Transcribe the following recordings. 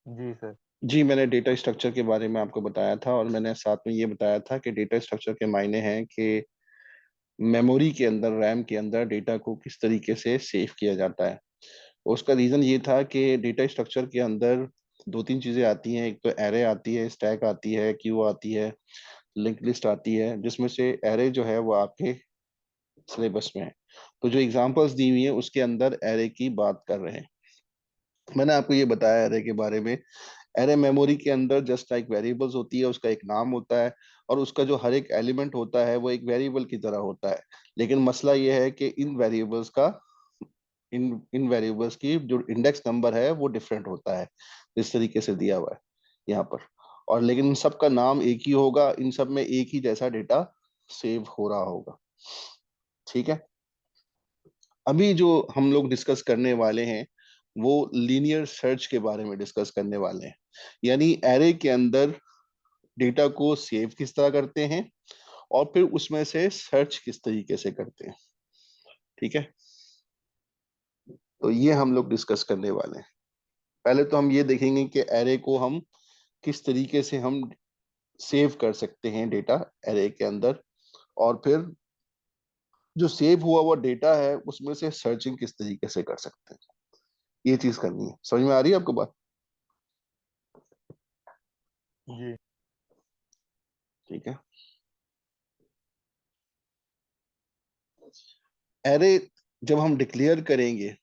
जी sir. जी, मैंने data structure के बारे में आपको बताया था और मैंने साथ में ये बताया था कि डेटा स्ट्रक्चर के मायने हैं कि मेमोरी के अंदर, रैम के अंदर डेटा को किस तरीके से सेव किया जाता है। उसका रीज़न ये था कि डेटा स्ट्रक्चर के अंदर दो तीन चीज़ें आती हैं। एक तो एरे आती है, स्टैक आती है, क्यू आती है, लिंक लिस्ट आती है, जिसमें से एरे जो है वो आपके सिलेबस में है। तो जो एग्जांपल्स दी हुई है उसके अंदर एरे की बात कर रहे हैं। मैंने आपको ये बताया एरे के बारे में। एरे मेमोरी के अंदर जस्ट लाइक वेरिएबल्स होती है, उसका एक नाम होता है और उसका जो हर एक एलिमेंट होता है वो एक वेरिएबल की तरह होता है। लेकिन मसला ये है कि इन वेरिएबल्स की जो इंडेक्स नंबर है वो डिफरेंट होता है, इस तरीके से दिया हुआ है यहाँ पर। और लेकिन इन सब का नाम एक ही होगा, इन सब में एक ही जैसा डेटा सेव हो रहा होगा। ठीक है। अभी जो हम लोग डिस्कस करने वाले हैं वो लीनियर सर्च के बारे में डिस्कस करने वाले हैं। यानी एरे के अंदर डेटा को सेव किस तरह करते हैं और फिर उसमें से सर्च किस तरीके से करते हैं। ठीक है। तो ये हम लोग डिस्कस करने वाले हैं। पहले तो हम ये देखेंगे कि एरे को हम किस तरीके से हम सेव कर सकते हैं डेटा एरे के अंदर, और फिर जो सेव हुआ हुआ डेटा है उसमें से सर्चिंग किस तरीके से कर सकते हैं। ये चीज करनी है। समझ में आ रही है आपको बात? जी। ठीक है। एरे जब हम डिक्लेयर करेंगे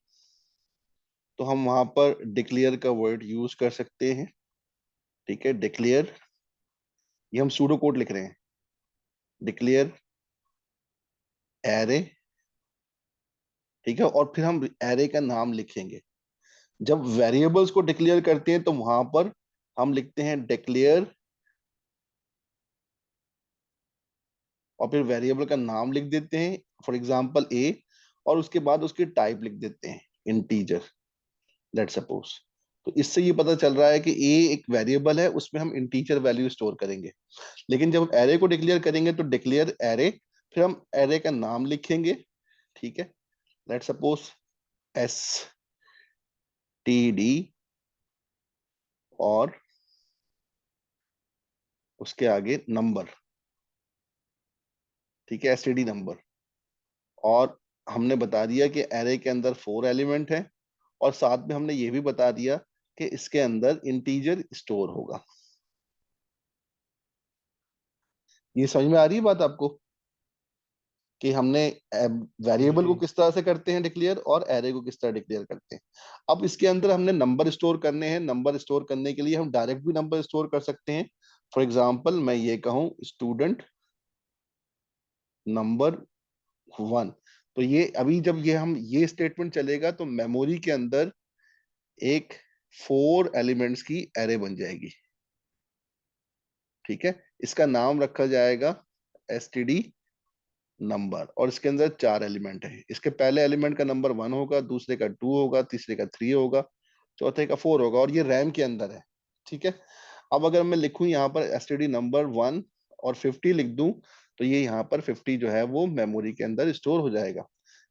तो हम वहां पर डिक्लेयर का वर्ड यूज कर सकते हैं। ठीक है, डिक्लेयर, ये हम सूडो कोड लिख रहे हैं। Declare array. ठीक है, और फिर हम एरे का नाम लिखेंगे। जब वेरिएबल्स को डिक्लेयर करते हैं तो वहां पर हम लिखते हैं डिक्लेयर और फिर वेरिएबल का नाम लिख देते हैं, फॉर एग्जांपल ए, और उसके बाद उसकी टाइप लिख देते हैं इंटीजर, लेट्स सपोज। तो इससे ये पता चल रहा है कि ए एक वेरिएबल है, उसमें हम इंटीजर वैल्यू स्टोर करेंगे। लेकिन जब हम एरे को डिक्लेयर करेंगे तो डिक्लेयर एरे, फिर हम एरे का नाम लिखेंगे। ठीक है, let's suppose S T D, और उसके आगे नंबर। ठीक है, एसटीडी नंबर। और हमने बता दिया कि एरे के अंदर 4 एलिमेंट है, और साथ में हमने ये भी बता दिया कि इसके अंदर इंटीजर स्टोर होगा। ये समझ में आ रही है बात आपको कि हमने वेरिएबल को जी। किस तरह से करते हैं डिक्लेयर और एरे को किस तरह डिक्लेयर करते हैं। अब इसके अंदर हमने नंबर स्टोर करने हैं। नंबर स्टोर करने के लिए हम डायरेक्ट भी नंबर स्टोर कर सकते हैं। फॉर एग्जाम्पल मैं ये कहूं स्टूडेंट नंबर 1, तो ये अभी जब ये स्टेटमेंट चलेगा तो मेमोरी के अंदर एक 4 एलिमेंट्स की एरे बन जाएगी। ठीक है, इसका नाम रखा जाएगा एसटीडी नंबर, और इसके अंदर 4 एलिमेंट है। इसके पहले एलिमेंट का नंबर 1 होगा, दूसरे का 2 होगा, तीसरे का 3 होगा, चौथे का 4 होगा, और ये रैम के अंदर है। ठीक है। अब अगर मैं लिखूं यहाँ पर एसटीडी नंबर 1 और 50 लिख दूं, तो ये यहाँ पर 50 जो है वो मेमोरी के अंदर स्टोर हो जाएगा।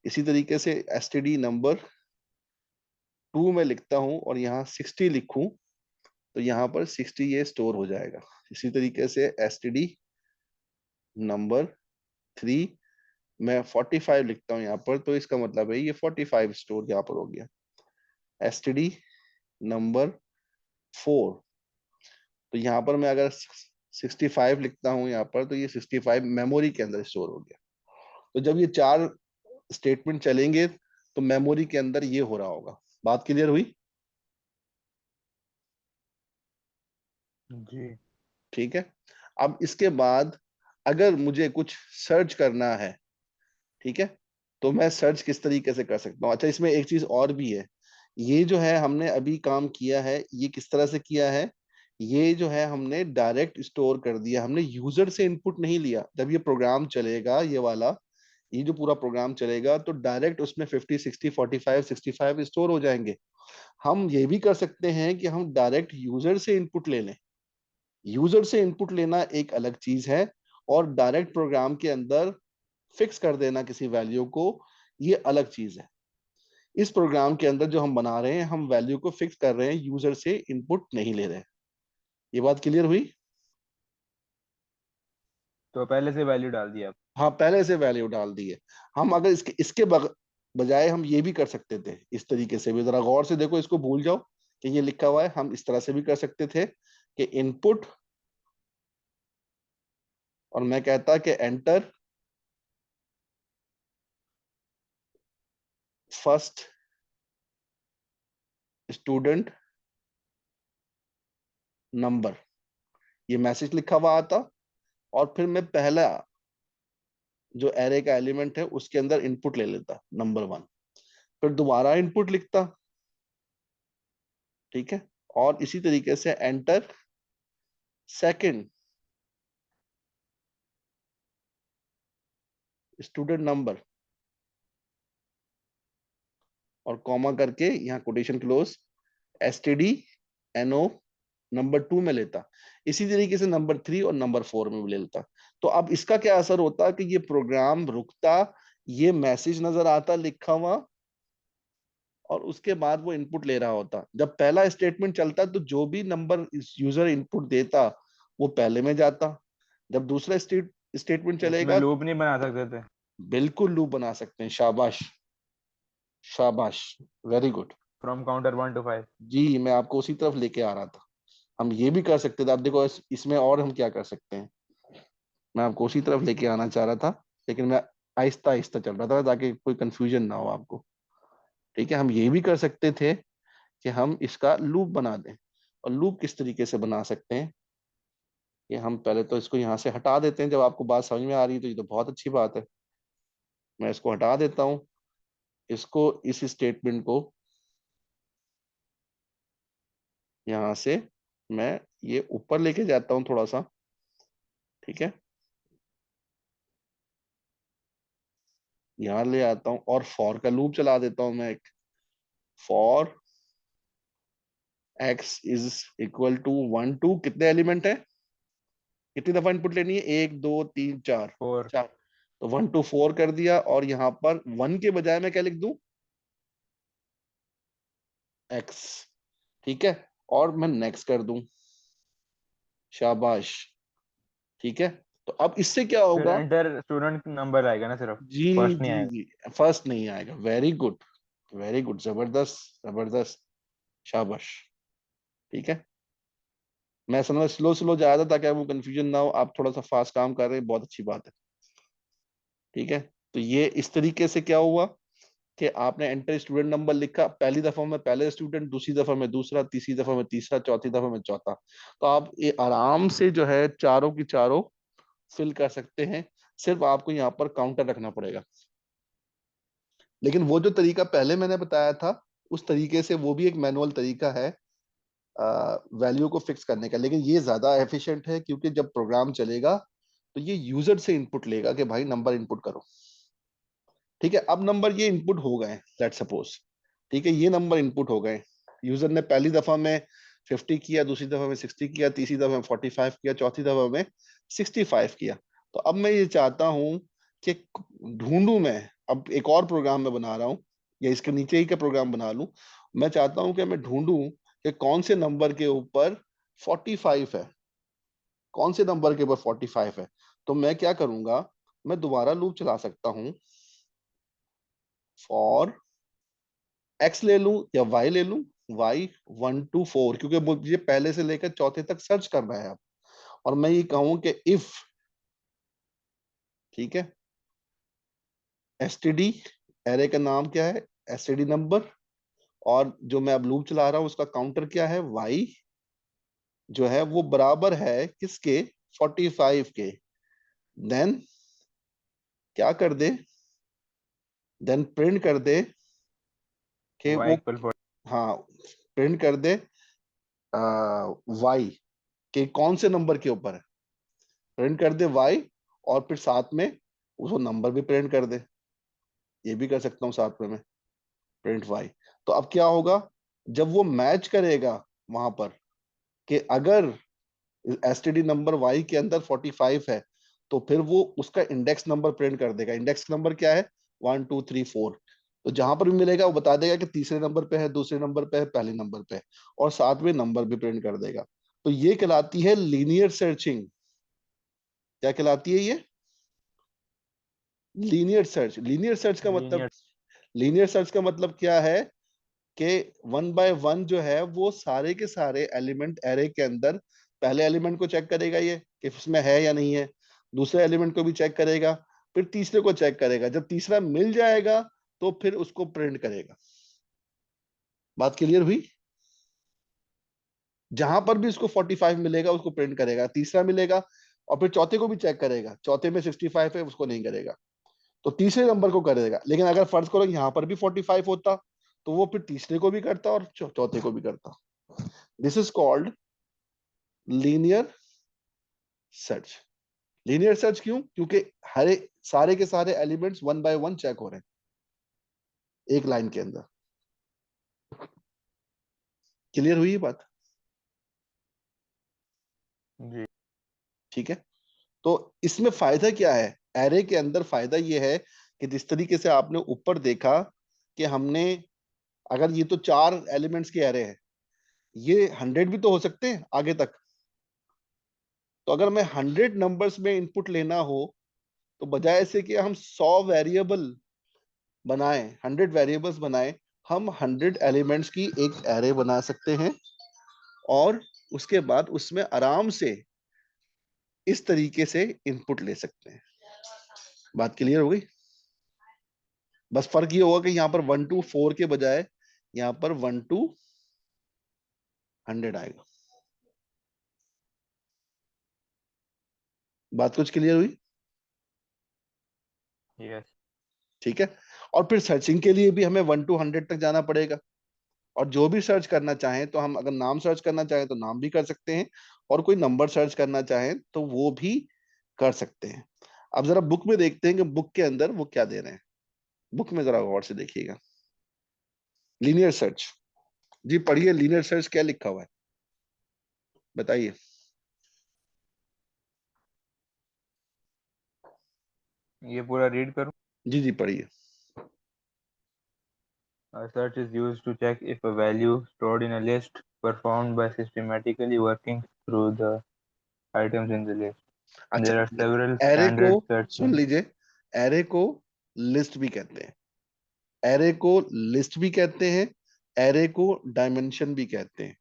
इसी तरीके से एसटीडी नंबर 2 में लिखता हूं और यहाँ 60 लिखूं, तो यहाँ पर 60 ये स्टोर हो जाएगा। इसी तरीके से एसटीडी नंबर 3 मैं 45 लिखता हूँ यहाँ पर, तो इसका मतलब है ये 45 स्टोर यहाँ पर हो गया। एसटीडी नंबर 4, तो यहाँ पर मैं अगर 65 लिखता हूँ यहाँ पर, तो ये 65 मेमोरी के अंदर स्टोर हो गया। तो जब ये 4 स्टेटमेंट चलेंगे तो मेमोरी के अंदर ये हो रहा होगा। बात क्लियर हुई? जी। ठीक है। अब इसके बाद अगर मुझे कुछ सर्च करना है, ठीक है, तो मैं सर्च किस तरीके से कर सकता हूँ। अच्छा, इसमें एक चीज और भी है। ये जो है हमने अभी काम किया है, ये किस तरह से किया है, ये जो है हमने डायरेक्ट स्टोर कर दिया, हमने यूजर से इनपुट नहीं लिया। जब ये प्रोग्राम चलेगा, ये वाला, ये जो पूरा प्रोग्राम चलेगा तो डायरेक्ट उसमें 50 60 45 65 स्टोर हो जाएंगे। हम ये भी कर सकते हैं कि हम डायरेक्ट यूजर से इनपुट ले लें। यूजर से इनपुट लेना एक अलग चीज है, और डायरेक्ट प्रोग्राम के अंदर फिक्स कर देना किसी वैल्यू को, ये अलग चीज है। इस प्रोग्राम के अंदर जो हम बना रहे हैं, हम वैल्यू को फिक्स कर रहे हैं, यूजर से इनपुट नहीं ले रहे हैं। ये बात क्लियर हुई? तो पहले से वैल्यू डाल दिया आप। हाँ, पहले से वैल्यू डाल दी है। हम अगर इसके इसके बजाय हम ये भी कर सकते थे, इस तरीके से भी, जरा गौर से देखो, इसको भूल जाओ कि ये लिखा हुआ है, हम इस तरह से भी कर सकते थे कि इनपुट, और मैं कहता कि एंटर फर्स्ट स्टूडेंट नंबर, ये मैसेज लिखा हुआ आता, और फिर मैं पहला जो एरे का एलिमेंट है उसके अंदर इनपुट ले लेता, नंबर 1, फिर दोबारा इनपुट लिखता, ठीक है, और इसी तरीके से एंटर सेकंड स्टूडेंट नंबर, और कॉमा करके यहाँ quotation close, STD NO number 2 में लेता, इसी तरीके से नंबर 3 और नंबर 4 में भी ले लेता। तो अब इसका क्या असर होता कि ये प्रोग्राम रुकता, ये मैसेज नजर आता लिखा हुआ, और उसके बाद वो इनपुट ले रहा होता। जब पहला स्टेटमेंट चलता तो जो भी नंबर इस यूजर इनपुट देता वो पहले में जाता, जब दूसरा स्टेटमेंट इसमें चलेगा। लूप नहीं बना सकते थे? बिल्कुल लूप बना सकते हैं, शाबाश, शाबाश, very good. From counter 1 to 5। जी, मैं आपको उसी तरफ लेके आ रहा था। हम ये भी कर सकते थे, आप देखो इसमें और हम क्या कर सकते हैं, मैं आपको उसी तरफ लेके आना चाह रहा था, लेकिन मैं आहिस्ता आहिस्ता चल रहा था ताकि कोई कंफ्यूजन ना हो आपको। ठीक है, हम ये भी कर सकते थे कि हम इसका लूप बना दें, और लूप किस तरीके से बना सकते हैं कि हम पहले तो इसको यहाँ से हटा देते हैं। जब आपको बात समझ में आ रही है तो ये तो बहुत अच्छी बात है, मैं इसको हटा देता हूँ, इसको, इस स्टेटमेंट को यहाँ से मैं ये ऊपर लेके जाता हूँ थोड़ा सा, ठीक है, यहाँ ले आता हूँ और फॉर का लूप चला देता हूँ मैं एक, for X is equal to 1 2, कितने एलिमेंट है, कितनी दफा इनपुट लेनी है, 1 2 3 4, 4। 4, तो 1 2 4 कर दिया, और यहाँ पर 1 के बजाय मैं क्या लिख दूं, एक्स, ठीक है, और मैं नेक्स्ट कर दूं, शाबाश, ठीक है। तो अब इससे क्या फिर होगा, एंटर स्टूडेंट नंबर आएगा ना, सिर्फ जी फर्स्ट नहीं जी आएगा? जी, फर्स्ट नहीं आएगा, वेरी गुड, वेरी गुड, जबरदस्त जबरदस्त, शाबाश, ठीक है। मैं समझ स्लो स्लो जा रहा था ताकि आपको कंफ्यूजन ना हो, आप थोड़ा सा फास्ट काम कर रहे हैं, बहुत अच्छी बात है, ठीक है। तो ये इस तरीके से क्या हुआ कि आपने एंटर स्टूडेंट नंबर लिखा, पहली दफा में पहले स्टूडेंट, दूसरी दफा में दूसरा, तीसरी दफा में तीसरा, चौथी दफा में चौथा, तो आप ये आराम से जो है चारों की चारों फिल कर सकते हैं। सिर्फ आपको यहाँ पर काउंटर रखना पड़ेगा, लेकिन वो जो तरीका पहले मैंने बताया था उस तरीके से वो भी एक मैनुअल तरीका है वैल्यू को फिक्स करने का, लेकिन ये ज्यादा एफिशिएंट है क्योंकि जब प्रोग्राम चलेगा तो ये यूजर से इनपुट लेगा कि भाई नंबर इनपुट करो, ठीक है। अब नंबर ये इनपुट हो गए, लेट्स सपोज, ठीक है, ये नंबर इनपुट हो गए, यूजर ने पहली दफा में 50 किया, दूसरी दफा में 60 किया, तीसरी दफा में 45 किया, चौथी दफा में 65 किया। तो अब मैं ये चाहता हूं कि ढूंढूं मैं, अब एक और प्रोग्राम में बना रहा हूं, या इसके नीचे ही का प्रोग्राम बना लूं, मैं चाहता हूं कि मैं ढूंढूं कि कौन से नंबर के ऊपर 45 है, कौन से नंबर के ऊपर 45 है। तो मैं क्या करूंगा, मैं दोबारा लूप चला सकता हूं, फॉर एक्स ले लूं या वाई ले लूं, वाई 1 2 4, क्योंकि मुझे पहले से लेकर चौथे तक सर्च करना है अब, और मैं ये कहूं कि इफ, ठीक है, एसटीडी, एरे का नाम क्या है, एसटीडी नंबर, और जो मैं अब लूप चला रहा हूं उसका काउंटर क्या है, वाई, जो है वो बराबर है किसके, 45 के, देन क्या कर दे, देन प्रिंट कर दे कि वाई वो, इक्वल 4। हाँ, प्रिंट कर दे वाई के कौन से नंबर के ऊपर है, प्रिंट कर दे वाई, और फिर साथ में उसको नंबर भी प्रिंट कर दे, ये भी कर सकता हूँ साथ में मैं, प्रिंट वाई। तो अब क्या होगा, जब वो मैच करेगा वहां पर कि अगर एसटीडी नंबर वाई के अंदर 45 है, तो फिर वो उसका इंडेक्स नंबर प्रिंट कर देगा। इंडेक्स नंबर क्या है, 1 2 3 4, तो जहां पर भी मिलेगा वो बता देगा कि तीसरे नंबर पे है, दूसरे नंबर पे है, पहले नंबर पे है, और साथ में नंबर भी प्रिंट कर देगा। तो ये कहलाती है लीनियर सर्चिंग। क्या कहलाती है ये? Linear search. Linear. Linear search का मतलब क्या है कि वन बाय वन जो है वो सारे के सारे एलिमेंट एरे के अंदर, पहले एलिमेंट को चेक करेगा ये कि उसमें है या नहीं है, दूसरे एलिमेंट को भी चेक करेगा, फिर तीसरे को चेक करेगा, जब तीसरा मिल जाएगा तो फिर उसको प्रिंट करेगा। बात क्लियर हुई? जहां पर भी उसको 45 मिलेगा उसको प्रिंट करेगा, तीसरा मिलेगा और फिर चौथे को भी चेक करेगा, चौथे में 65 है उसको नहीं करेगा, तो तीसरे नंबर को कर देगा। लेकिन अगर फर्ज करो यहाँ पर भी 45 होता तो वो फिर तीसरे को भी करता और चौथे को भी करता। This is called linear search. Linear search क्यों? क्योंकि हरे सारे के सारे elements one by one check हो रहे हैं एक लाइन के अंदर। क्लियर हुई ये बात? जी। ठीक है। तो इसमें फायदा क्या है? एरे के अंदर फायदा ये है कि जिस तरीके से आपने ऊपर देखा कि हमने, अगर ये तो 4 एलिमेंट्स के एरे है, ये 100 भी तो हो सकते हैं आगे तक। तो अगर मैं 100 नंबर्स में इनपुट लेना हो तो बजाय ऐसे कि हम 100 वेरिएबल बनाएं, 100 वेरिएबल्स बनाएं, हम 100 एलिमेंट्स की एक एरे बना सकते हैं और उसके बाद उसमें आराम से इस तरीके से इनपुट ले सकते हैं। बात क्लियर हो गई? बस फर्क ये होगा कि यहाँ पर 1 to 4 के बजाय यहाँ पर 1 to 100 आएगा। बात कुछ क्लियर हुई? यस। ठीक है। और फिर सर्चिंग के लिए भी हमें 1 to 100 तक जाना पड़ेगा। और जो भी सर्च करना चाहें तो हम, अगर नाम सर्च करना चाहें तो नाम भी कर सकते हैं, और कोई नंबर सर्च करना चाहें तो वो भी कर सकते हैं। अब जरा बुक में देखते हैं कि बुक के अंदर वो क्या दे रहे हैं। बुक में जरा गौर से देखिएगा। Linear search. जी पढ़िए, लीनियर सर्च क्या लिखा हुआ है बताइए। ये पूरा रीड करूं? जी जी पढ़िए। A search is used to check if a value stored in a list performed by systematically working through the items in the list. अच्छा, There are several एरे को standard सुन searching. लीजिए, एरे को list भी कहते हैं, array को list भी कहते हैं, एरे को डायमेंशन भी कहते हैं।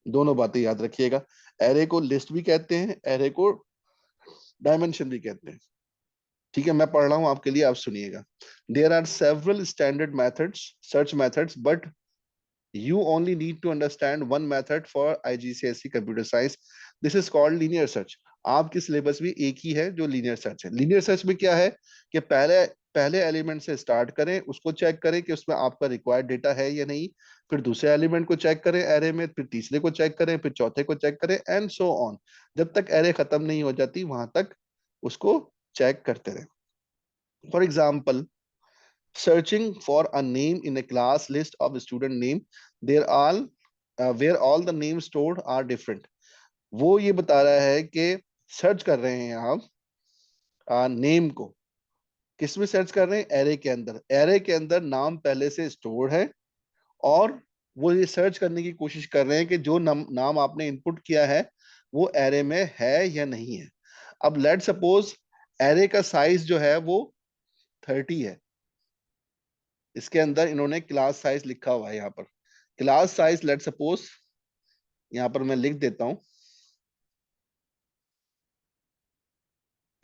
दोनों बातें याद रखिएगा, एरे को लिस्ट भी कहते हैं, एरे को डायमेंशन भी कहते हैं। ठीक है, मैं पढ़ रहा हूं आपके लिए, आप सुनिएगा। There are several standard methods, search methods, but you only need to understand one method for IGCSE computer science. This is called linear search. आपकी सिलेबस भी एक ही है जो लीनियर सर्च है। लीनियर सर्च में क्या है कि पहले पहले एलिमेंट से स्टार्ट करें, उसको चेक करें कि उसमें आपका रिक्वायर्ड डेटा है या नहीं, फिर दूसरे एलिमेंट को चेक करें एरे में, फिर तीसरे को चेक करें, फिर चौथे को चेक करें, एंड सो ऑन। जब तक एरे खत्म नहीं हो जाती वहां तक उसको चेक करते रहें। For example, searching for a name in a class list of student name, there all where all the names stored are different. वो ये बता रहा है कि सर्च कर रहे हैं आप नेम को, किस में सर्च कर रहे हैं? एरे के अंदर। एरे के अंदर नाम पहले से स्टोर है और वो ये सर्च करने की कोशिश कर रहे हैं कि जो नाम आपने इनपुट किया है वो एरे में है या नहीं है। अब लेट सपोज एरे का साइज जो है वो 30 है, इसके अंदर इन्होंने क्लास साइज लिखा हुआ है। यहाँ पर क्लास साइज लेट सपोज, यहाँ पर मैं लिख देता हूं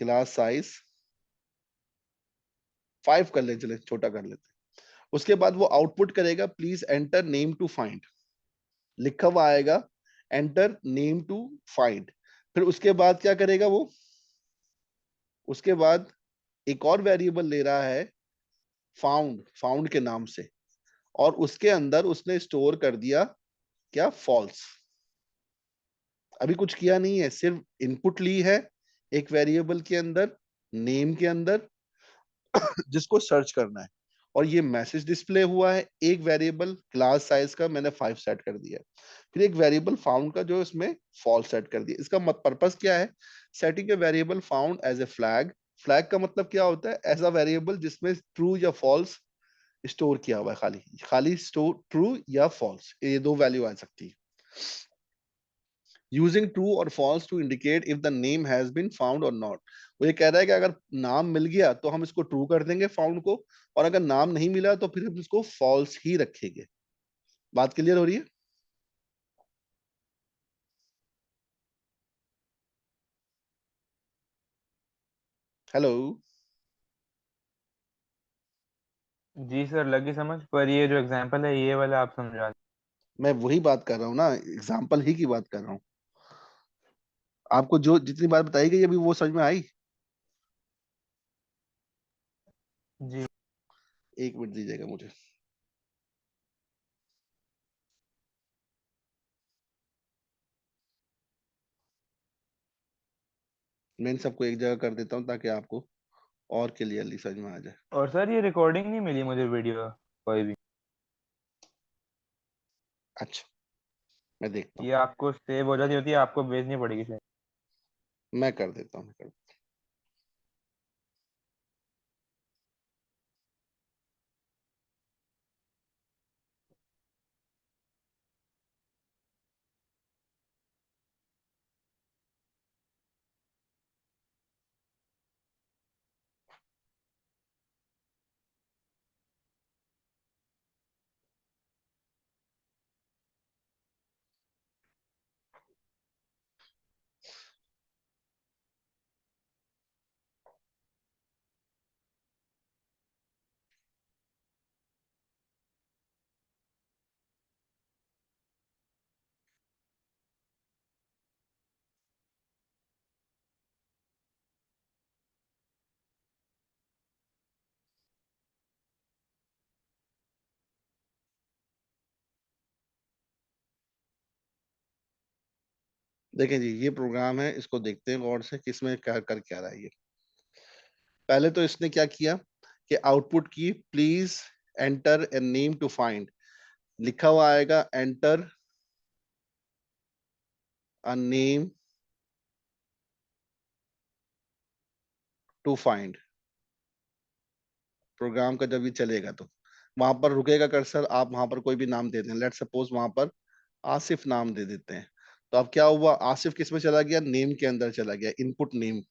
क्लास साइज 5 कर ले, चले छोटा कर लेते हैं। उसके बाद वो आउटपुट करेगा please enter name to find, लिखा हुआ आएगा एंटर नेम टू फाइंड। फिर उसके बाद क्या करेगा वो? उसके बाद एक और वेरिएबल ले रहा है फाउंड, फाउंड के नाम से, और उसके अंदर उसने स्टोर कर दिया क्या? फॉल्स। अभी कुछ किया नहीं है, सिर्फ इनपुट ली है एक वेरिएबल के अंदर, नेम के अंदर, जिसको सर्च करना है, और ये मैसेज डिस्प्ले हुआ है। एक वेरिएबल क्लास साइज का मैंने 5 सेट कर दिया, फिर एक वेरिएबल फाउंड का जो इसमें फॉल्स सेट कर दिया। इसका पर्पस क्या है? Setting a variable found as a flag. Flag का मतलब क्या होता है? ऐसा वेरिएबल जिसमें ट्रू या फॉल्स स्टोर किया हुआ है, खाली खाली स्टोर ट्रू या फॉल्स, ये दो वैल्यू आ सकती है। यूजिंग ट्रू और false to indicate if the name has been found और नॉट। वो ये कह रहा है कि अगर नाम मिल गया तो हम इसको ट्रू कर देंगे फाउंड को, और अगर नाम नहीं मिला तो फिर हम इसको फॉल्स ही रखेंगे। बात क्लियर हो रही है? हेलो। जी सर, लगी समझ, पर ये जो एग्जांपल है ये वाला आप समझा मैं वही बात कर रहा हूँ ना, एग्जाम्पल ही की बात कर रहा हूँ। आपको जो जितनी बात बताई गई अभी वो समझ में आई? जी। 1 मिनट दीजिएगा मुझे। मैं इन सबको एक जगह कर देता हूँ ताकि आपको और क्लियरली समझ में आ जाए। और सर ये रिकॉर्डिंग नहीं मिली मुझे, वीडियो कोई भी। अच्छा, मैं देखता हूँ। ये आपको सेव हो जाती होती है, आपको भेजनी पड़ेगी सर। मैं कर देता हूँ, मैं कर देता हूँ। देखें जी, ये प्रोग्राम है, इसको देखते हैं गौर से किसमें क्या कर क्या रहा है ये। पहले तो इसने क्या किया कि आउटपुट की please enter a name to find, लिखा हुआ आएगा enter a name to find. Program का जब ये चलेगा तो वहां पर रुकेगा कर्सर, आप वहां पर कोई भी नाम दे दें, लेट सपोज वहां पर आसिफ नाम दे देते हैं। तो अब क्या हुआ, आसिफ किस में चला गया, नेम के अंदर चला गया, इनपुट नेम,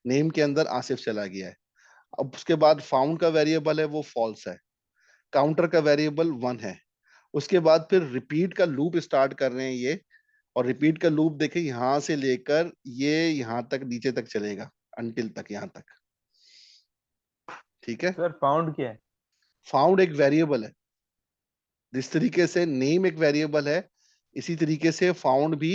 नेम के अंदर आसिफ चला गया है। अब उसके बाद फाउंड का वेरिएबल है वो फॉल्स है, काउंटर का वेरिएबल 1 है। उसके बाद फिर रिपीट का लूप स्टार्ट कर रहे हैं ये, और रिपीट का लूप देखें यहां से लेकर ये यहां तक नीचे तक चलेगा, अनटिल तक यहां तक। ठीक है। सर फाउंड क्या है? फाउंड एक वेरिएबल है, जिस तरीके से नेम एक वेरिएबल है इसी तरीके से फाउंड भी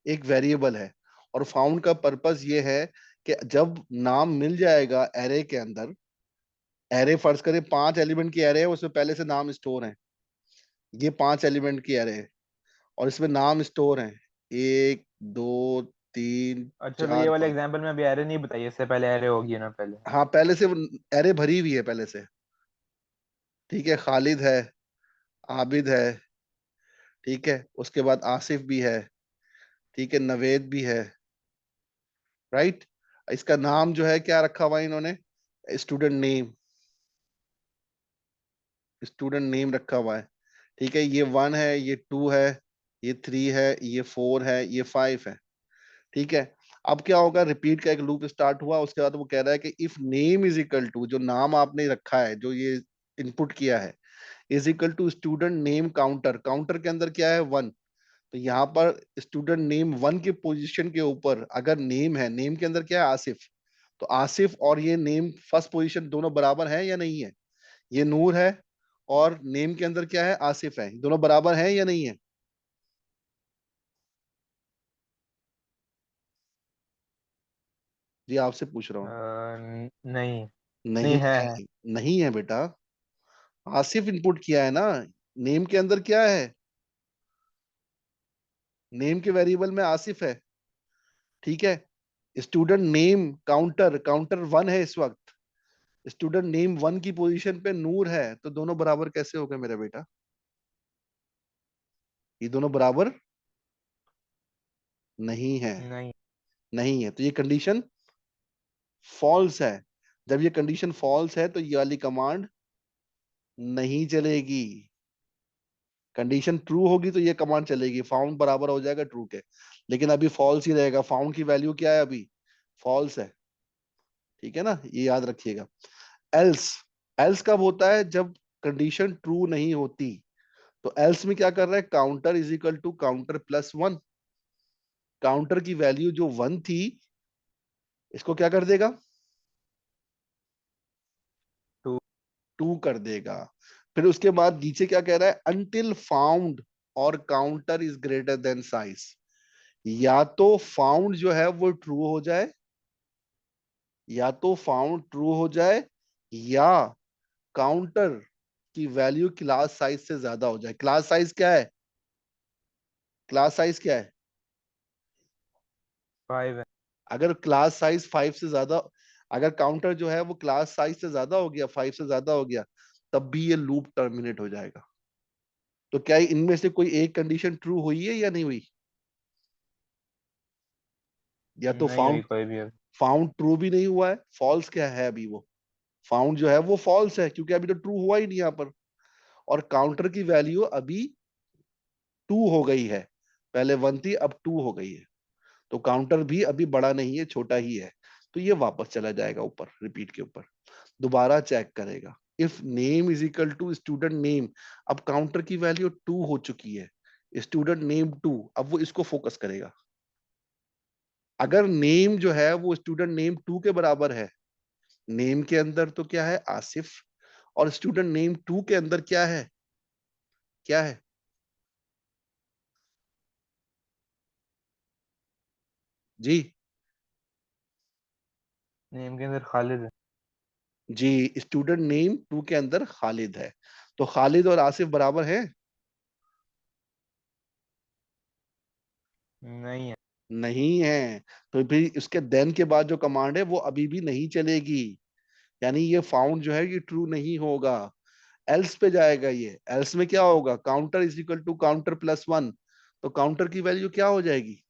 एक वेरिएबल है। और फाउंड का पर्पस ये है कि जब नाम मिल जाएगा एरे के अंदर, एरे फर्ज करें 5 एलिमेंट की एरे है, उसमें पहले से नाम स्टोर है, ये 5 एलिमेंट की एरे है और इसमें नाम स्टोर है 1 2 3 अच्छा, तो ये 4 वाले 5। एग्जांपल में अभी एरे नहीं बताई, इससे पहले एरे होगी ना पहले। हाँ, पहले से एरे भरी हुई है पहले से। ठीक है, खालिद है, आबिद है, ठीक है, उसके बाद आसिफ भी है, ठीक है, नवेद भी है, राइट। इसका नाम जो है क्या रखा हुआ है इन्होंने, स्टूडेंट नेम, स्टूडेंट नेम रखा हुआ है। ठीक है, ये 1 है, ये 2 है, ये 3 है, ये 4 है, ये 5 है। ठीक है। अब क्या होगा, रिपीट का एक लूप स्टार्ट हुआ, उसके बाद वो कह रहा है कि if name is equal to, जो नाम आपने रखा है जो ये इनपुट किया है, is equal to student name counter, counter के अंदर क्या है 1, तो यहाँ पर स्टूडेंट नेम 1 के पोजीशन के ऊपर अगर नेम है, नेम के अंदर क्या है आसिफ, तो आसिफ और ये नेम फर्स्ट पोजीशन दोनों बराबर है या नहीं है, ये नूर है और नेम के अंदर क्या है आसिफ है, दोनों बराबर है या नहीं है? जी आपसे पूछ रहा हूँ। नहीं। नहीं नहीं है। है, नहीं है बेटा, आसिफ इनपुट किया है ना, नेम के अंदर क्या है, नेम के वेरिएबल में आसिफ है। ठीक है। स्टूडेंट नेम काउंटर, काउंटर 1 है इस वक्त, स्टूडेंट नेम 1 की पोजीशन पे नूर है, तो दोनों बराबर कैसे हो गए मेरा बेटा, ये दोनों बराबर नहीं है, नहीं। नहीं है, तो ये कंडीशन फॉल्स है। जब ये कंडीशन फॉल्स है तो ये वाली कमांड नहीं चलेगी। कंडीशन ट्रू होगी तो ये कमांड चलेगी, फाउंड बराबर हो जाएगा ट्रू के, लेकिन अभी फॉल्स ही रहेगा। फाउंड की वैल्यू क्या है अभी, फॉल्स है। ठीक है ना, ये याद रखिएगा। एल्स, एल्स कब होता है, जब कंडीशन ट्रू नहीं होती। तो एल्स में क्या कर रहा है, counter is equal to counter plus one. Counter की वैल्यू जो वन थी, इसको क्या कर देगा, टू। टू कर देगा। फिर उसके बाद नीचे क्या कह रहा है, अनटिल फाउंड और counter is greater than size. या तो फाउंड जो है वो ट्रू हो जाए, या तो फाउंड ट्रू हो जाए, या काउंटर की वैल्यू क्लास साइज से ज्यादा हो जाए। क्लास साइज क्या है, क्लास साइज क्या है, 5 है। अगर क्लास साइज फाइव से ज्यादा, अगर काउंटर जो है वो क्लास साइज से ज्यादा हो गया, फाइव से ज्यादा हो गया, तब भी ये लूप टर्मिनेट हो जाएगा। तो क्या इनमें से कोई एक कंडीशन ट्रू हुई है या नहीं हुई, या तो नहीं हुई फाउंड, कोई भी अभी। फाउंड ट्रू भी नहीं हुआ है, फॉल्स क्या है अभी, वो फाउंड जो है वो फॉल्स है, क्योंकि अभी तो ट्रू हुआ ही नहीं यहाँ पर। और काउंटर की वैल्यू अभी टू हो गई है, पहले वन थी अब टू हो गई है। तो काउंटर भी अभी बड़ा नहीं है, छोटा ही है। तो ये वापस चला जाएगा ऊपर, रिपीट के ऊपर, दोबारा चेक करेगा। If name is equal to student name, अब काउंटर की वैल्यू टू हो चुकी है, स्टूडेंट नेम टू, अब वो इसको फोकस करेगा। अगर नेम जो है वो स्टूडेंट नेम टू के बराबर है, नेम के अंदर तो क्या है, आसिफ, और स्टूडेंट नेम टू के अंदर क्या है, क्या है, जी, नेम के अंदर खालिद है। जी, स्टूडेंट नेम टू के अंदर खालिद है। तो खालिद और आसिफ बराबर है, नहीं है। नहीं है। तो फिर इसके देन के बाद जो कमांड है वो अभी भी नहीं चलेगी, यानी ये फाउंड जो है ये ट्रू नहीं होगा। एल्स पे जाएगा, ये एल्स में क्या होगा, counter is equal to counter plus one. तो काउंटर की वैल्यू क्या हो जाएगी,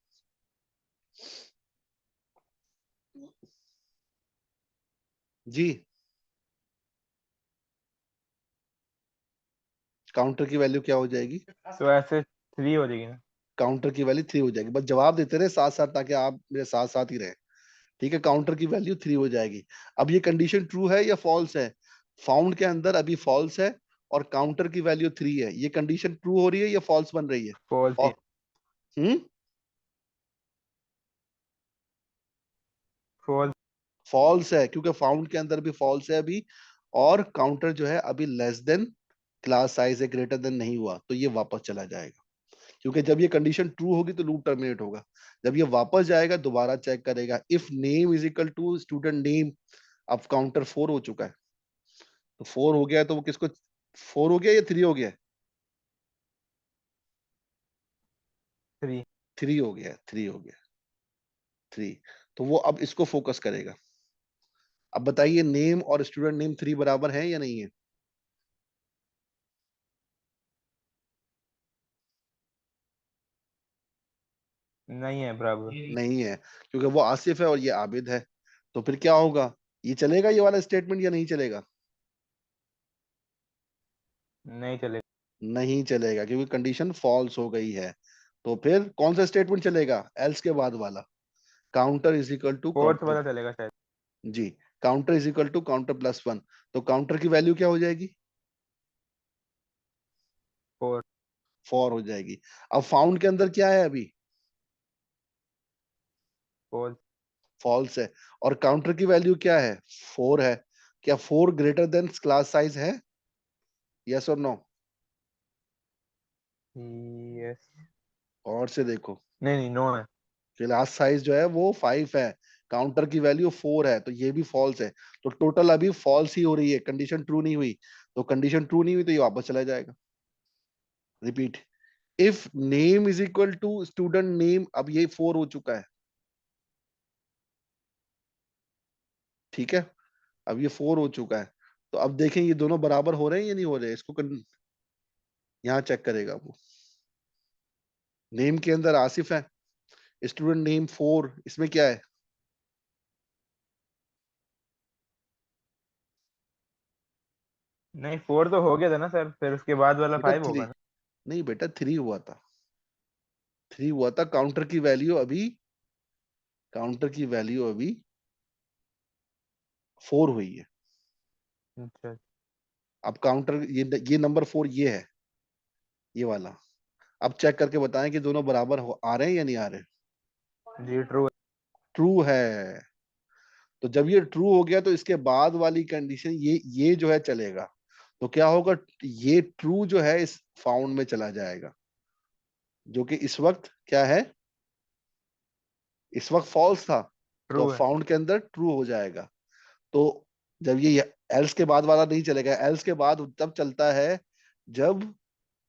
जी, काउंटर की वैल्यू क्या हो जाएगी, तो ऐसे 3 हो जाएगी ना। काउंटर की वैल्यू थ्री हो जाएगी। बस जवाब देते रहे साथ साथ, ताकि आप मेरे साथ साथ ही रहे। ठीक है, काउंटर की वैल्यू थ्री हो जाएगी। अब ये कंडीशन ट्रू है या फॉल्स है, फाउंड के अंदर अभी फॉल्स है, और काउंटर की वैल्यू थ्री है, ये कंडीशन ट्रू हो रही है या फॉल्स बन रही है, फॉल्स ही। और हम्म, फॉल्स। फॉल्स है, क्योंकि फाउंड के अंदर भी फॉल्स है अभी, और काउंटर जो है अभी लेस देन क्लास साइज है, ग्रेटर देन नहीं हुआ, तो ये वापस चला जाएगा। क्योंकि जब ये कंडीशन ट्रू होगी तो लूप टर्मिनेट होगा। जब ये वापस जाएगा दोबारा चेक करेगा, if name is equal to student name. अब काउंटर फोर हो चुका है, तो फोर हो गया है, तो वो किसको, फोर हो गया या थ्री हो गया, 3। थ्री हो गया, थ्री हो गया, थ्री। तो वो अब इसको फोकस करेगा। अब बताइए, नेम और स्टूडेंट नेम थ्री बराबर है या नहीं है, नहीं है बराबर। नहीं है, क्योंकि वो आसिफ है और ये आबिद है। तो फिर क्या होगा, ये चलेगा ये वाला स्टेटमेंट या नहीं चलेगा, नहीं चलेगा। नहीं चलेगा, क्योंकि कंडीशन फॉल्स हो गई है। तो फिर कौन सा स्टेटमेंट चलेगा, एल्स के बाद वाला, counter is equal to fourth counter, वाला चलेगा शायद। जी, counter is equal to counter plus one. तो काउंटर की वैल्यू क्या हो जाएगी, 4। फोर हो जाएगी। अब फाउंड के अंदर क्या है अभी, फॉल्स। फॉल्स है, और काउंटर की वैल्यू क्या है, फोर है। क्या four greater than class size है, यस और नो, यस। और से देखो, नहीं नहीं, नो है। क्लास साइज जो है वो फाइव है, काउंटर की वैल्यू फोर है, तो ये भी फॉल्स है। तो टोटल अभी फॉल्स ही हो रही है, कंडीशन ट्रू नहीं हुई। तो कंडीशन ट्रू नहीं हुई तो ये वापस चला जाएगा। Repeat, if name is equal to student name, अब ये फोर हो चुका है, ठीक है, अब ये फोर हो चुका है। तो अब देखें ये दोनों बराबर हो रहे हैं या नहीं हो रहे हैं, इसको यहाँ चेक करेगा वो। नेम के अंदर आसिफ है, स्टूडेंट नेम फोर, इसमें क्या है, नहीं, 4 तो हो गया था ना सर, फिर उसके बाद वाला बेटा 5 थ्री, होगा ना। नहीं बेटा थ्री हुआ था, थ्री हुआ था। काउंटर की वैल्यू अभी, काउंटर की वैल्यू अभी फोर हुई है। अच्छा। अब काउंटर ये नंबर फोर ये है, ये वाला। अब चेक करके बताएं कि दोनों बराबर आ रहे हैं या नहीं आ रहे। जी ट्रू। ट्रू है। तो जब ये ट्रू हो गया तो इसके बाद वाली कंडीशन ये जो है चलेगा। तो क्या होगा, ये ट्रू जो है इस फाउंड में चला जाएगा, जो कि इस वक्त क्या है, इस वक्त फॉल्स था। तो ट्रू है। फाउंड के अंदर ट्रू हो जाएगा। तो जब ये एल्स के बाद वाला नहीं चलेगा, एल्स के बाद तब चलता है जब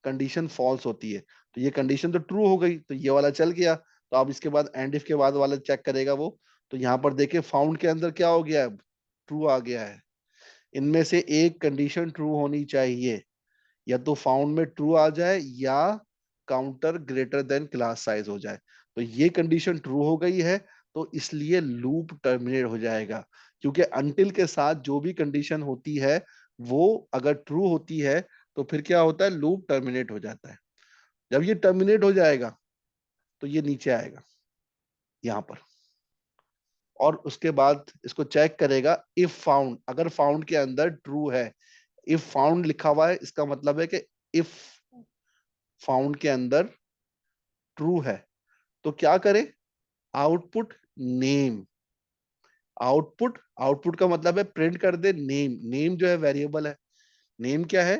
कंडीशन फॉल्स होती है। तो ये कंडीशन तो ट्रू हो गई, तो ये वाला चल गया। तो अब इसके बाद एंड इफ के बाद वाला चेक करेगा वो। तो यहाँ पर देखिए फाउंड के अंदर क्या हो गया है, अब ट्रू आ गया है। इनमें से एक कंडीशन ट्रू होनी चाहिए, या तो फाउंड में ट्रू आ जाए या counter greater than class size हो जाए। तो ये कंडीशन ट्रू हो गई है, तो इसलिए लूप टर्मिनेट हो जाएगा। क्योंकि अनटिल के साथ जो भी कंडीशन होती है वो अगर ट्रू होती है तो फिर क्या होता है, लूप टर्मिनेट हो जाता है। जब ये टर्मिनेट हो जाएगा तो ये नीचे आएगा यहां पर, और उसके बाद इसको चेक करेगा इफ फाउंड। अगर फाउंड के अंदर ट्रू है, इफ फाउंड लिखा हुआ है, इसका मतलब है कि इफ फाउंड के अंदर ट्रू है तो क्या करे, आउटपुट नेम। आउटपुट, आउटपुट का मतलब है प्रिंट कर दे नेम। नेम जो है वेरिएबल है, नेम क्या है,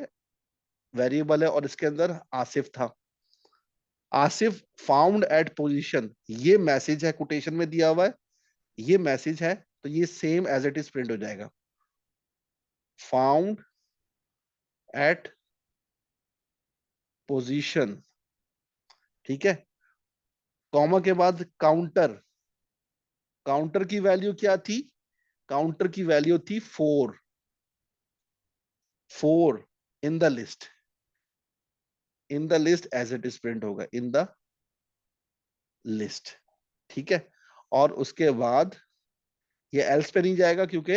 वेरिएबल है, और इसके अंदर आसिफ था। आसिफ फाउंड एट पोजीशन, ये मैसेज है, कोटेशन में दिया हुआ है, ये मैसेज है। तो ये same as it is print हो जाएगा, फाउंड एट पोजीशन। ठीक है, कॉमा के बाद काउंटर। काउंटर की वैल्यू क्या थी, काउंटर की वैल्यू थी four. Four in the list, in the list as it is print होगा, इन द लिस्ट। ठीक है, और उसके बाद ये एल्स पे नहीं जाएगा, क्योंकि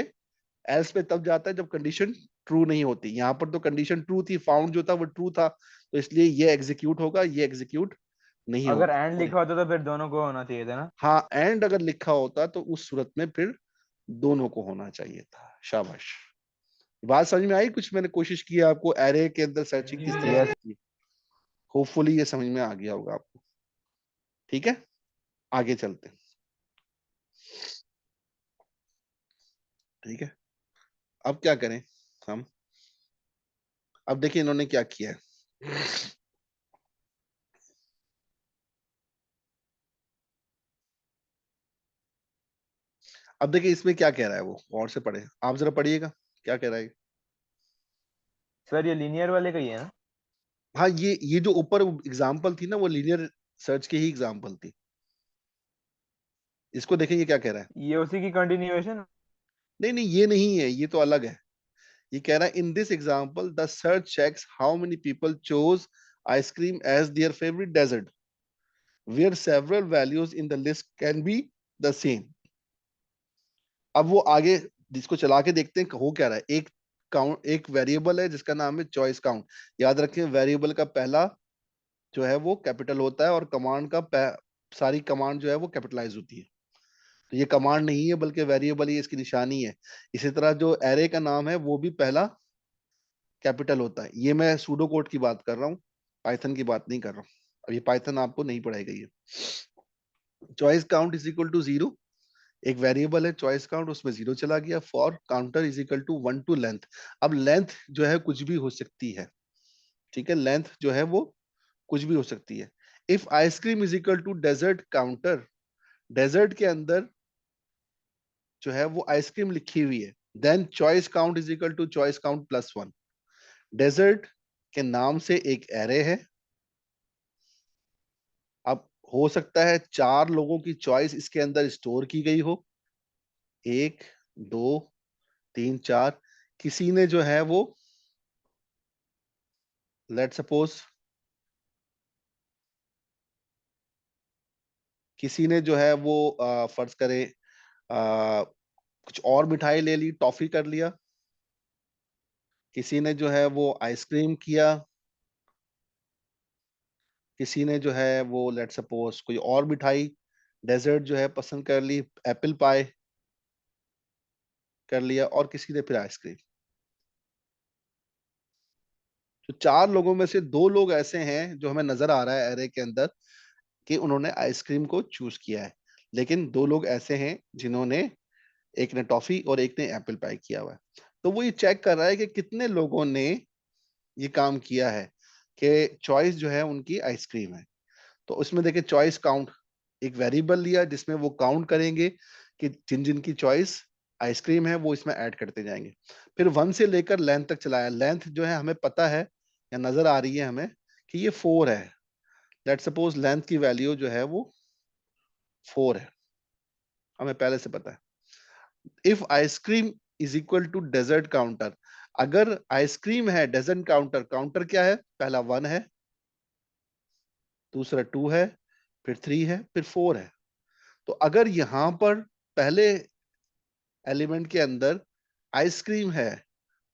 एल्स पे तब जाता है जब कंडीशन ट्रू नहीं होती। यहां पर तो कंडीशन ट्रू थी, फाउंड जो था वो ट्रू था, तो इसलिए ये एग्जीक्यूट होगा, ये एग्जीक्यूट नहीं अगर होगा। एंड और लिखा होता तो फिर दोनों को होना चाहिए था ना। हाँ, एंड अगर लिखा होता तो उस सूरत में फिर दोनों को होना चाहिए था। शाबाश, बात समझ में आई कुछ। मैंने कोशिश की है आपको एरे के अंदर सर्चिंग किस तरह से यस। होती है, होपफुली ये समझ में आ गया होगा आपको। ठीक है, आगे चलते हैं। ठीक है, अब क्या करें हम। अब देखिए इन्होंने क्या किया है। अब देखिए इसमें क्या कह रहा है वो, और से पढ़े आप, जरा पढ़िएगा क्या कह रहा है। सर ये लीनियर वाले का ही है ना। हाँ, ये जो ऊपर एग्जांपल थी ना वो लीनियर सर्च की ही एग्जांपल थी। इसको देखें ये क्या कह रहा है। ये उसी की कंटिन्यूएशन। नहीं नहीं, ये नहीं है, ये तो अलग है। ये कह रहा है in this example the search checks how many people chose ice cream as their favourite dessert where several values in the list can be the same. अब वो आगे जिसको चला के देखते हैं हो क्या रहा है। एक काउंट, एक वेरिएबल है जिसका नाम है चॉइस काउंट। याद रखें वेरिएबल का पहला जो है वो कैपिटल होता है, और कमांड का सारी कमांड जो है वो कैपिटलाइज होती है। तो ये कमांड नहीं है बल्कि वेरिएबल ही इसकी निशानी है। इसी तरह जो एरे का नाम है वो भी पहला कैपिटल होता है। ये मैं सूडो कोड की बात कर रहा हूँ, पाइथन की बात नहीं कर रहा हूँ। अब ये पाइथन आपको नहीं पढ़ाई गई है। Choice count is equal to zero, एक वेरिएबल है चॉइस काउंट, उसमें जीरो चला गया। For counter is equal to one to length. अब लेंथ जो है कुछ भी हो सकती है। ठीक है, लेंथ जो है वो कुछ भी हो सकती है। If ice cream is equal to dessert counter, dessert के अंदर जो है वो आइसक्रीम लिखी हुई है, then choice count is equal to choice count plus one. Dessert के नाम से एक एरे है। अब हो सकता है चार लोगों की चॉइस इसके अंदर स्टोर की गई हो, एक, दो, तीन, चार। किसी ने जो है वो, लेट सपोज किसी ने जो है वो फर्ज करें कुछ और मिठाई ले ली, टॉफी कर लिया। किसी ने जो है वो आइसक्रीम किया, किसी ने जो है वो लेट सपोज कोई और मिठाई डेजर्ट जो है पसंद कर ली, एप्पल पाई कर लिया, और किसी ने फिर आइसक्रीम। तो चार लोगों में से दो लोग ऐसे हैं जो हमें नजर आ रहा है एरे के अंदर कि उन्होंने आइसक्रीम को चूज किया है, लेकिन दो लोग ऐसे हैं जिन्होंने, एक ने टॉफी और एक ने एप्पल पाई किया हुआ है। तो वो ये चेक कर रहा है कि कितने लोगों ने ये काम किया है कि चॉइस जो है उनकी आइसक्रीम है। तो उसमें देखिए चॉइस काउंट, एक वेरिएबल लिया जिसमें वो काउंट करेंगे कि जिन जिन की चॉइस आइसक्रीम है वो इसमें ऐड करते जाएंगे। फिर 1 से लेकर लेंथ तक चलाया। लेंथ जो है हमें पता है या नजर आ रही है हमें कि ये 4 है। लेट सपोज लेंथ की वैल्यू जो है वो 4 है, हमें पहले से पता है। If ice cream is equal to dessert counter, अगर आइसक्रीम है डेजर्ट काउंटर, काउंटर क्या है, पहला 1 है, दूसरा 2 है, फिर 3 है, फिर 4 है। तो अगर यहां पर पहले एलिमेंट के अंदर आइसक्रीम है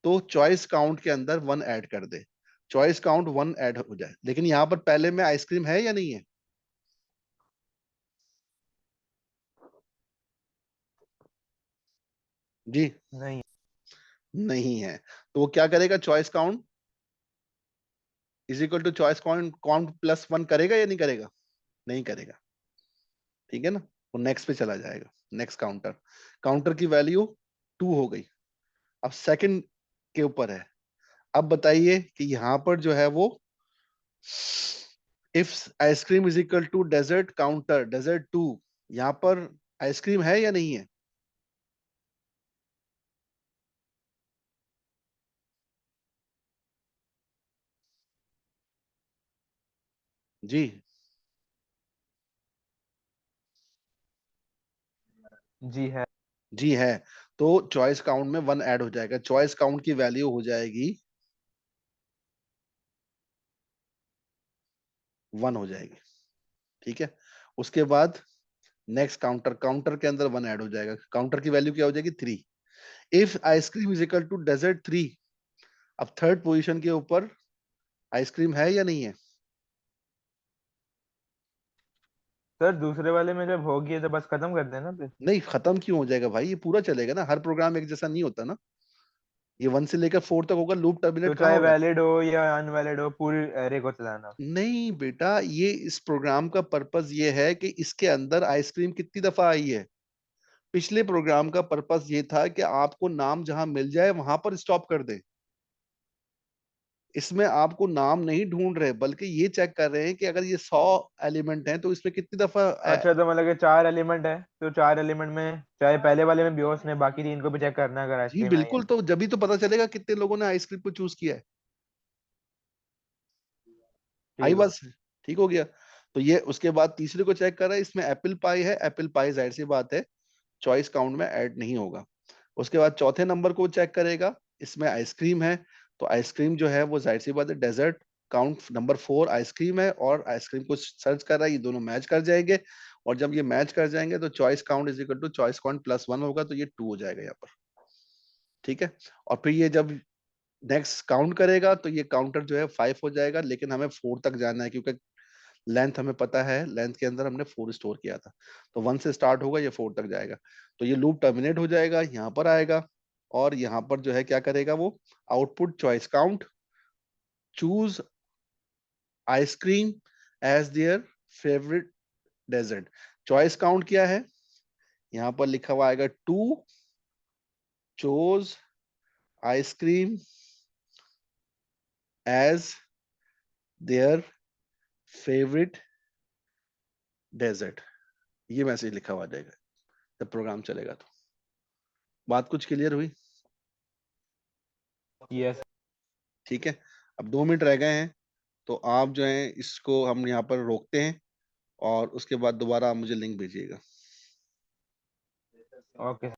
तो चॉइस काउंट के अंदर 1 ऐड कर दे, चॉइस काउंट 1 ऐड हो जाए। लेकिन यहां पर पहले में आइसक्रीम है या नहीं है? जी नहीं। नहीं है। तो वो क्या करेगा, choice count is equal to choice count count plus 1 करेगा या नहीं करेगा? नहीं करेगा। ठीक है ना, वो नेक्स्ट पे चला जाएगा। नेक्स्ट काउंटर, काउंटर की वैल्यू 2 हो गई। अब सेकंड के ऊपर है। अब बताइए कि यहां पर जो है वो, if ice cream is equal to dessert counter dessert 2, यहां पर आइसक्रीम है या नहीं है? जी जी है। जी है। तो चॉइस काउंट में 1 ऐड हो जाएगा, चॉइस काउंट की वैल्यू हो जाएगी 1 हो जाएगी। ठीक है। उसके बाद नेक्स्ट काउंटर, काउंटर के अंदर 1 ऐड हो जाएगा, काउंटर की वैल्यू क्या हो जाएगी 3। If ice cream is equal to dessert 3, अब थर्ड पोजीशन के ऊपर आइसक्रीम है या नहीं है? सर दूसरे वाले में जब होगी तो बस खत्म कर देना फिर। नहीं, खत्म क्यों हो जाएगा भाई, ये पूरा चलेगा ना, हर प्रोग्राम एक जैसा नहीं होता ना। ये 1 से लेकर 4 तक होगा, लूप तो टर्मिनेट कहाँ चाहे होगा? वैलिड हो या अनवैलिड हो पूरी एरे को चलाना। नहीं बेटा, ये इस प्रोग्राम का पर्पस ये है कि इसके अंदर आइसक्रीम कितनी दफा आई है। पिछले प्रोग्राम का पर्पस ये था कि आपको नाम जहां मिल जाए वहां पर स्टॉप कर दे। इसमें आपको नाम नहीं ढूंढ रहे, बल्कि ये चेक कर रहे हैं कि अगर ये 100 एलिमेंट हैं तो इसमें कितनी दफा अच्छा तो मतलब कि 4 एलिमेंट है, तो 4 एलिमेंट में चाहे पहले वाले में भी हो, उसने बाकी 3 को भी चेक करना है अगर जी आइसक्रीम आई है। बिल्कुल, तो जब भी तो पता चलेगा कितने लोगों ने आइसक्रीम को चूज किया है। आई ठीक हो। बस, ठीक हो गया। तो ये उसके बाद तीसरे को चेक कर रहा है, इसमें एप्पल पाई है, एप्पल पाई जाहिर सी बात है चॉइस काउंट में ऐड नहीं होगा। उसके बाद चौथे नंबर को चेक करेगा, इसमें आइसक्रीम है, तो आइसक्रीम जो है वो जाहिर सी बात है डेजर्ट काउंट नंबर 4 आइसक्रीम है, और आइसक्रीम को सर्च कर रहा है, ये दोनों मैच कर जाएंगे। और जब ये मैच कर जाएंगे तो choice count is equal to choice count plus 1 होगा, तो ये 2 हो जाएगा यहाँ पर। ठीक है। और फिर ये जब नेक्स्ट काउंट करेगा तो ये काउंटर जो है 5 हो जाएगा, लेकिन हमें 4 तक जाना है क्योंकि लेंथ हमें पता है, लेंथ के अंदर हमने 4 स्टोर किया था। तो 1 से स्टार्ट होगा, ये 4 तक जाएगा। तो ये लूप टर्मिनेट हो जाएगा, यहाँ पर आएगा, और यहाँ पर जो है क्या करेगा वो, output choice count, chose ice cream as their favourite dessert. Choice count क्या है, यहाँ पर लिखा हुआ आएगा 2 chose ice cream as their favourite dessert. ये मैसेज लिखा हुआ जाएगा जब प्रोग्राम चलेगा। तो बात कुछ क्लियर हुई? यस। ठीक है। अब 2 मिनट रह गए हैं, तो आप जो है इसको हम यहाँ पर रोकते हैं, और उसके बाद दोबारा आप मुझे लिंक भेजिएगा। ओके।